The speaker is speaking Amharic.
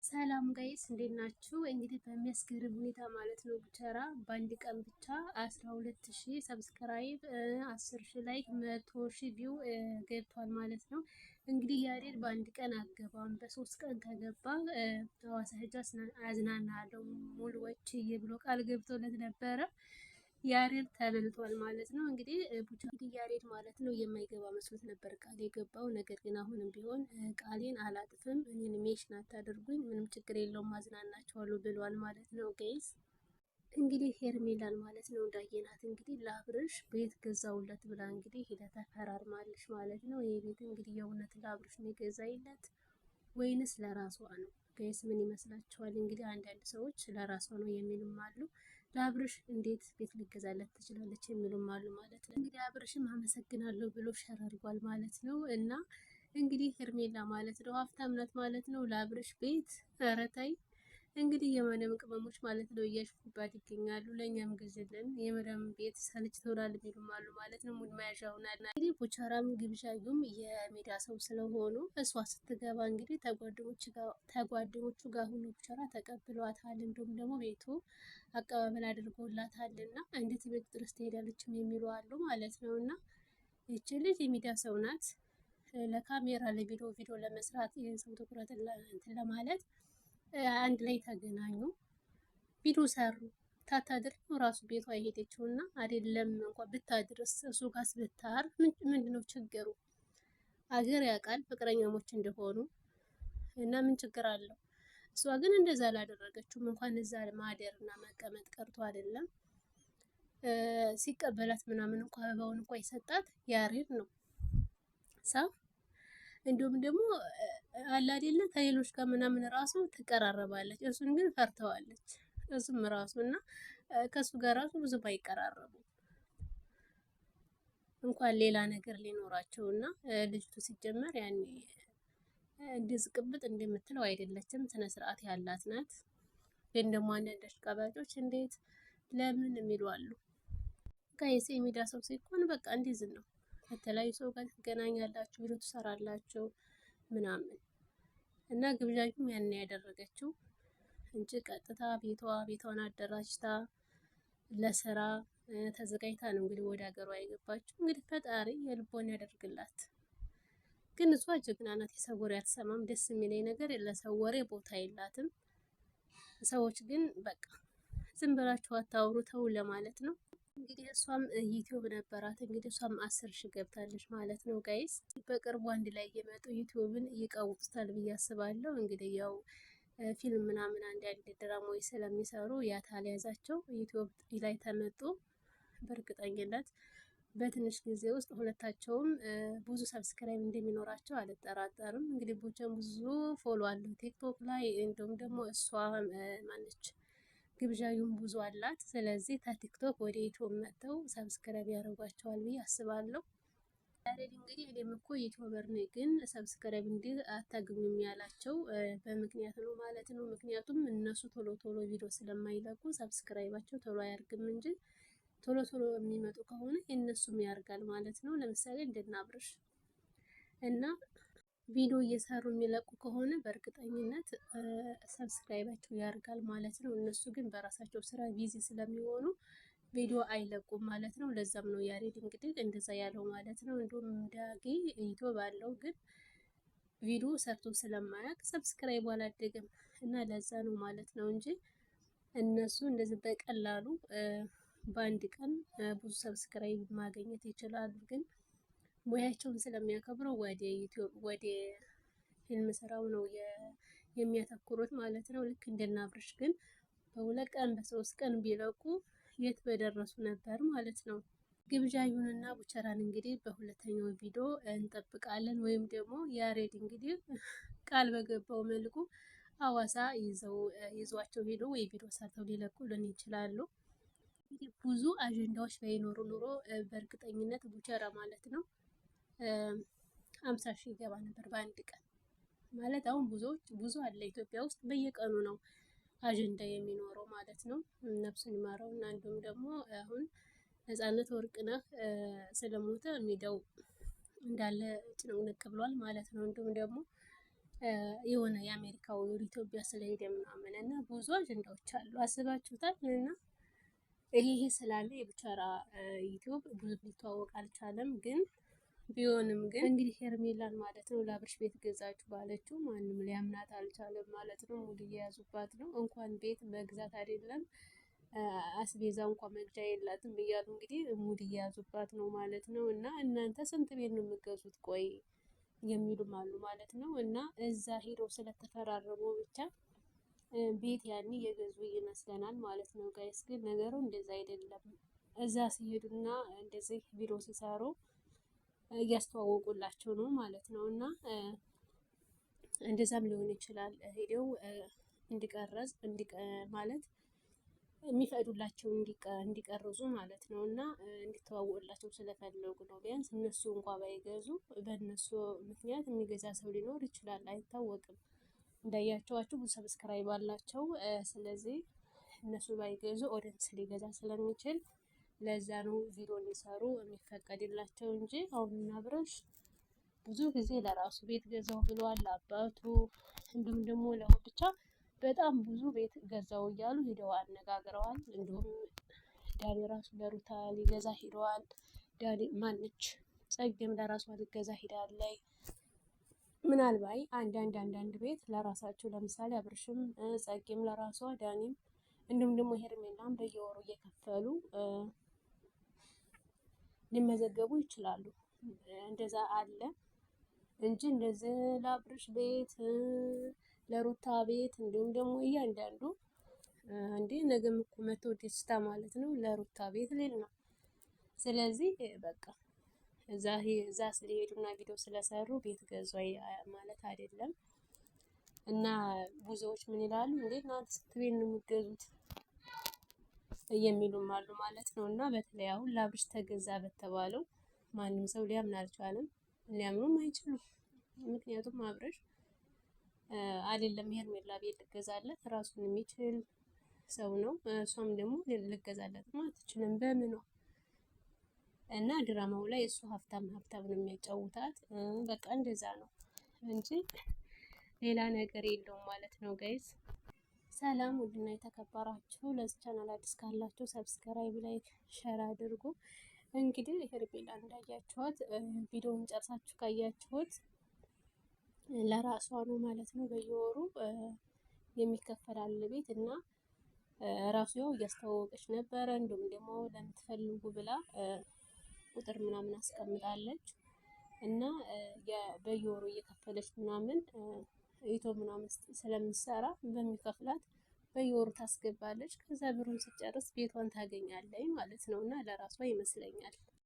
ሰላም ጋይስ እንዴት ናችሁ? እንግዲህ በሚያስገርም ሁኔታ ማለት ነው ቡቸራ በአንድ ቀን ብቻ 12000 ሰብስክራይብ 10000 ላይክ 100000 ቪው ገብቷል ማለት ነው። እንግዲህ ያሬድ በአንድ ቀን አገባም በሶስት ቀን ከገባ ሐዋሳ ሄጄ አዝናናለሁ ሙሉ ወጪ ብሎ ቃል ገብቶለት ነበረ። ያሬድ ተበልቷል ማለት ነው። እንግዲህ ያሬድ ማለት ነው የማይገባ መስሎት ነበር ቃል የገባው። ነገር ግን አሁንም ቢሆን ቃሌን አላጥፍም፣ እኔን ሜሽን አታደርጉኝ፣ ምንም ችግር የለውም አዝናናቸዋለሁ ብሏል ማለት ነው ጋይስ። እንግዲህ ሄርሜላን ማለት ነው እንዳየናት እንግዲህ ለአብርሽ ቤት ገዛውለት ብላ እንግዲህ ሄዳ ተፈራርማለች ማለት ነው። ይሄ ቤት እንግዲህ የእውነት ለአብርሽ ነው የገዛይለት ወይንስ ለራሷ ነው? ጋይስ ምን ይመስላችኋል? እንግዲህ አንዳንድ ሰዎች ለራሷ ነው የሚሉም አሉ። ለአብርሽ እንዴት ቤት ሊገዛለት ትችላለች የሚሉም አሉ ማለት ነው። እንግዲህ አብርሽም አመሰግናለሁ ብሎ ሸር አድርጓል ማለት ነው። እና እንግዲህ ሄርሜላ ማለት ነው ሀብታም ናት ማለት ነው። ለአብርሽ ቤት ኧረ ተይ እንግዲህ የመዳም ቅመሞች ማለት ነው እያሽፉባት ይገኛሉ። ለእኛም ግዝልን የመዳም ቤት ሰልችቶናል የሚሉም አሉ ማለት ነው። ሙድ መያዣ ሆናል። እንግዲህ ቡቸራም ግብዣዩም የሜዳ ሰው ስለሆኑ እሷ ስትገባ እንግዲህ ተጓደኞቹ ጋር ሁሉ ቡቸራ ተቀብሏታል። እንዲሁም ደግሞ ቤቱ አቀባበል አድርጎላታል እና እንዴት ቤት ድረስ ትሄዳለችም የሚሉ አሉ ማለት ነው። እና ይቺ ልጅ የሚዲያ ሰው ናት። ለካሜራ ቪዲዮ ለመስራት ይህን ሰው ትኩረት እንትን ለማለት አንድ ላይ ተገናኙ፣ ቪዲዮ ሰሩ። ታታድር ነው ራሱ ቤቷ የሄደችው እና አይደለም እንኳን ብታድርስ እሱ ጋር ብታር ምንድነው ችግሩ? አገር ያውቃል ፍቅረኛሞች እንደሆኑ እና ምን ችግር አለው? እሷ ግን እንደዛ አላደረገችውም። እንኳን እዛ ማደር እና መቀመጥ ቀርቶ አይደለም ሲቀበላት ምናምን እንኳን አበባውን እንኳን የሰጣት ያሬድ ነው ሰው። እንዲሁም ደግሞ አለ አይደለ ከሌሎች ጋር ምናምን ራሱ ትቀራረባለች። እሱን ግን ፈርተዋለች። እሱም ራሱ እና ከሱ ጋር ራሱ ብዙም አይቀራረቡም እንኳን ሌላ ነገር ሊኖራቸው እና ልጅቱ ሲጀመር ያኔ እንደዚህ ቅብጥ እንደምትለው አይደለችም። ስነ ስርዓት ያላት ናት። ግን ደግሞ አንዳንድ አሽቃባጮች እንዴት ለምን የሚሉ አሉ። ጋይስ የሚዲያ ሰው ሲሆን በቃ እንደዚህ ነው። ከተለያዩ ሰው ጋር ትገናኛላችሁ፣ ቪዲዮ ትሰራላችሁ ምናምን እና ግብዣዩም ያን ያደረገችው እንጂ ቀጥታ ቤቷን አደራጅታ ለስራ ተዘጋጅታ ነው እንግዲህ ወደ ሀገሯ የገባችው። እንግዲህ ፈጣሪ የልቦን ያደርግላት። ግን እሷ ጀግና ናት። የሰው ወሬ አትሰማም። ደስ የሚለኝ ነገር ለሰው ወሬ ቦታ የላትም። ሰዎች ግን በቃ ዝም ብላችሁ አታውሩ ተው ለማለት ነው። እንግዲህ እሷም ዩቲዩብ ነበራት። እንግዲህ እሷም 10,000 ገብታለች ማለት ነው ጋይስ። በቅርቡ አንድ ላይ እየመጡ ዩቲዩብን ይቀውጡታል ብዬ አስባለሁ። እንግዲህ ያው ፊልም ምናምን አንዳንድ ድራማዎች ስለሚሰሩ ያታልያዛቸው ዩቲዩብ ላይ ተመጡ። በእርግጠኝነት በትንሽ ጊዜ ውስጥ ሁለታቸውም ብዙ ሰብስክራይብ እንደሚኖራቸው አልጠራጠርም። እንግዲህ ቡቸም ብዙ ፎሎ አለው ቲክቶክ ላይ፣ እንዲሁም ደግሞ እሷ ማነች ግብዣዩም ብዙ አላት። ስለዚህ ከቲክቶክ ወደ ዩቲዩብ መጥተው ሰብስክራይብ ያደርጓቸዋል ብዬ አስባለሁ። ያሬድ እንግዲህ እኔም እኮ ዩቲዩበር ነኝ ግን ሰብስክራይብ እንዲህ አታግኙም ያላቸው በምክንያት ነው ማለት ነው። ምክንያቱም እነሱ ቶሎ ቪዲዮ ስለማይለቁ ሰብስክራይባቸው ቶሎ አያርግም እንጂ ቶሎ የሚመጡ ከሆነ የእነሱም ያርጋል ማለት ነው። ለምሳሌ እንደና አብርሽ እና ቪዲዮ እየሰሩ የሚለቁ ከሆነ በእርግጠኝነት ሰብስክራይባቸው ያርጋል ማለት ነው። እነሱ ግን በራሳቸው ስራ ቢዚ ስለሚሆኑ ቪዲዮ አይለቁም ማለት ነው። ለዛም ነው ያሬድ እንግዲህ እንደዛ ያለው ማለት ነው። እንዲሁም ዳጊ ዩቲዩብ አለው ግን ቪዲዮ ሰርቶ ስለማያውቅ ሰብስክራይብ አላደገም እና ለዛ ነው ማለት ነው እንጂ እነሱ እንደዚህ በቀላሉ በአንድ ቀን ብዙ ሰብስክራይብ ማግኘት ይችላሉ። ግን ሙያቸውን ስለሚያከብረው ወደ ፊልም ስራው ነው የሚያተኩሩት ማለት ነው። ልክ እንደና አብርሽ ግን በሁለት ቀን በሶስት ቀን ቢለቁ የት በደረሱ ነበር ማለት ነው። ግብዣዩንና ቡቸራን እንግዲህ በሁለተኛው ቪዲዮ እንጠብቃለን። ወይም ደግሞ ያሬድ እንግዲህ ቃል በገባው መልኩ ሐዋሳ ይዟቸው ሄዶ ወይ ቪዲዮ ሰርተው ሊለቁልን ይችላሉ። እንግዲህ ብዙ አጀንዳዎች ባይኖሩ ኑሮ በእርግጠኝነት ቡቸራ ማለት ነው 50,000 ይገባ ነበር በአንድ ቀን ማለት። አሁን ብዙ አለ ኢትዮጵያ ውስጥ በየቀኑ ነው አጀንዳ የሚኖረው ማለት ነው። ነፍሱን ይማረው እና እንዲሁም ደግሞ አሁን ነፃነት ወርቅነህ ስለሞተ ሚዲያው እንዳለ ጭንቅንቅ ብሏል ማለት ነው። እንዲሁም ደግሞ የሆነ የአሜሪካው ወደ ኢትዮጵያ ስለሄደ ምናምን እና ብዙ አጀንዳዎች አሉ። አስባችሁታል? እና ይሄ ስላለ የቡቻራ ዩቲዩብ ብዙ ሊተዋወቅ አልቻለም። ግን ቢሆንም ግን እንግዲህ ሄርሜላን ማለት ነው ለአብርሽ ቤት ገዛችሁ ባለችው ማንም ሊያምናት አልቻለም ማለት ነው። ሙድ እየያዙባት ነው። እንኳን ቤት መግዛት አይደለም አስቤዛ እንኳን መግዣ የላትም እያሉ እንግዲህ ሙድ እየያዙባት ነው ማለት ነው። እና እናንተ ስንት ቤት ነው የምገዙት? ቆይ የሚሉም አሉ ማለት ነው። እና እዛ ሄዶ ስለተፈራረሙ ብቻ ቤት ያኔ የገዙ ይመስለናል ማለት ነው ጋይስ። ግን ነገሩ እንደዛ አይደለም። እዛ ሲሄዱና እንደዚህ ቢሮ ሲሰሩ እያስተዋወቁላቸው ነው ማለት ነው። እና እንደዛም ሊሆን ይችላል ሄደው እንዲቀረጽ ማለት የሚፈቅዱላቸው እንዲቀርጹ ማለት ነው። እና እንዲተዋወቅላቸው ስለፈለጉ ነው። ቢያንስ እነሱ እንኳ ባይገዙ በእነሱ ምክንያት የሚገዛ ሰው ሊኖር ይችላል፣ አይታወቅም። እንዳያቸዋቸው ብዙ ሰብስክራይብ አላቸው። ስለዚህ እነሱ ባይገዙ ኦዲየንስ ሊገዛ ስለሚችል ለዛ ነው ቪዲዮ እንዲሰሩ የሚፈቀድላቸው እንጂ አሁን አብርሽ ብዙ ጊዜ ለራሱ ቤት ገዛው ብሏል፣ አባቱ እንዲሁም ደግሞ ብቻ በጣም ብዙ ቤት ገዛው እያሉ ሄደው አነጋግረዋል። እንዲሁም ዳኒ ራሱ ለሩታ ሊገዛ ሄደዋል። ዳኒ ማነች ጸግም ለራሷ ሊገዛ ሄዳለይ። ምናልባት አንዳንድ ቤት ለራሳቸው ለምሳሌ አብርሽም ጸግም ለራሷ ዳኒም እንዲሁም ደግሞ ሄርሜላም በየወሩ እየከፈሉ ሊመዘገቡ ይችላሉ። እንደዛ አለ እንጂ እንደዚህ ለአብርሽ ቤት ለሩታ ቤት እንዲሁም ደግሞ እያንዳንዱ እንዴ ነገም እኮ መቶ ደስታ ማለት ነው ለሩታ ቤት ሌል ነው። ስለዚህ በቃ እዛ ስለሄዱና ቪዲዮ ስለሰሩ ቤት ገዙ ማለት አይደለም። እና ብዙዎች ምን ይላሉ እንዴ እናንተ ስንት ቤት ነው የምትገዙት የሚሉም አሉ ማለት ነው። እና በተለይ አሁን ለአብርሽ ተገዛ በተባለው ማንም ሰው ሊያምን አልቻለም፣ ሊያምኑም አይችሉም። ምክንያቱም አብርሽ አይደለም ሄርሜላ ቤት ልገዛለት ራሱን የሚችል ሰው ነው። እሷም ደግሞ ልገዛለትም አትችልም በምኗ። እና ድራማው ላይ እሱ ሀብታም ነው የሚያጫውታት። በቃ እንደዛ ነው እንጂ ሌላ ነገር የለውም ማለት ነው ጋይዝ። ሰላም ውድና የተከበራችሁ ለዚህ ቻናል አዲስ ካላችሁ ሰብስክራይብ፣ ላይክ፣ ሼር አድርጉ። እንግዲህ ሄርሜላ እንዳያችኋት ቪዲዮውን ጨርሳችሁ ካያችሁት ለራሷ ነው ማለት ነው በየወሩ የሚከፈላል ቤት እና ራሱ ያው እያስተዋወቀች ነበረ። እንዲሁም ደግሞ ለምትፈልጉ ብላ ቁጥር ምናምን አስቀምጣለች እና በየወሩ እየከፈለች ምናምን ዩቲዩብ ምናምን ስለምትሰራ በሚከፍላት በየወሩ ታስገባለች። ከዛ ብሩን ስትጨርስ ቤቷን ታገኛለች ማለት ነው። እና ለራሷ ይመስለኛል።